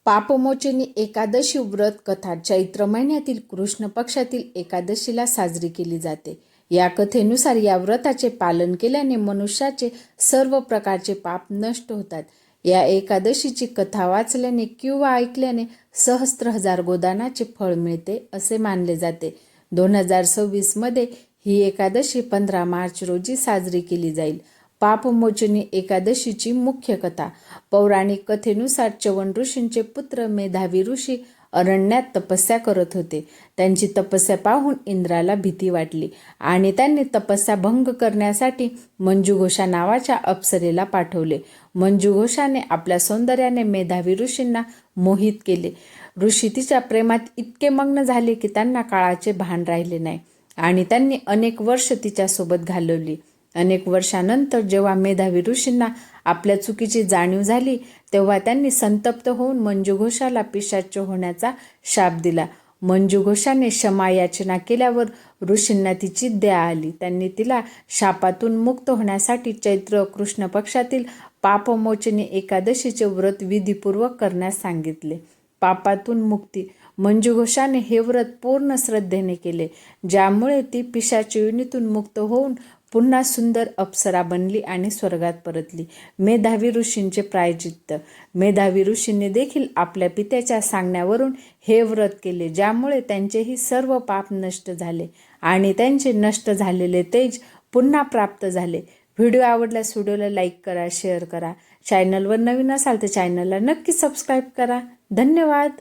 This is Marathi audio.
पापमोचनी एकादशी व्रत कथा चैत्र महिन्यातील कृष्ण पक्षातील एकादशीला साजरी केली जाते। या कथेनुसार या व्रताचे पालन केल्याने मनुष्याचे सर्व प्रकारचे पाप नष्ट होतात। या एकादशीची कथा वाचल्याने किंवा ऐकल्याने सहस्त्र हजार गोदानाचे फळ मिळते असे मानले जाते। 2026 मध्ये ही एकादशी 15 मार्च रोजी साजरी केली जाईल। पापमोचनी एकादशीची मुख्य कथा। पौराणिक कथेनुसार च्यवन ऋषींचे पुत्र मेधावी ऋषी अरण्यात तपस्या करत होते। त्यांची तपस्या पाहून इंद्राला भीती वाटली आणि त्यांनी तपस्या भंग करण्यासाठी मंजुघोषा नावाच्या अप्सरेला पाठवले। मंजुघोषाने आपल्या सौंदर्याने मेधावी ऋषींना मोहित केले। ऋषी तिच्या प्रेमात इतके मग्न झाले की त्यांना काळाचे भान राहिले नाही आणि त्यांनी अनेक वर्ष तिच्यासोबत घालवली। अनेक वर्षानंतर जेव्हा मेधावी ऋषींना आपल्या चुकीची जाणीव झाली तेव्हा त्यांनी संतप्त होऊन मंजुघोषाला पिशाच्य होण्याचा शाप दिला। मंजुघोषाने क्षमा याचना केल्यावर ऋषींना तिची दया आली। त्यांनी तिला शापातून मुक्त होण्यासाठी चैत्र कृष्ण पक्षातील पापमोचनी एकादशीचे व्रत विधीपूर्वक करण्यास सांगितले। पापातून मुक्ती। मंजुघोषाने हे व्रत पूर्ण श्रद्धेने केले, ज्यामुळे ती पिशाच योनीतून मुक्त होऊन पुन्हा सुंदर अप्सरा बनली आणि स्वर्गात परतली। मेधावी ऋषींचे प्रायश्चित्त। मेधावी ऋषींनी देखील आपल्या पित्याच्या सांगण्यावरून हे व्रत केले, ज्यामुळे त्यांचेही सर्व पाप नष्ट झाले आणि त्यांचे नष्ट झालेले तेज पुन्हा प्राप्त झाले। व्हिडिओ आवडल्यास व्हिडिओला लाईक करा, शेअर करा। चॅनलवर नवीन असाल तर चॅनलला नक्की सबस्क्राईब करा। धन्यवाद।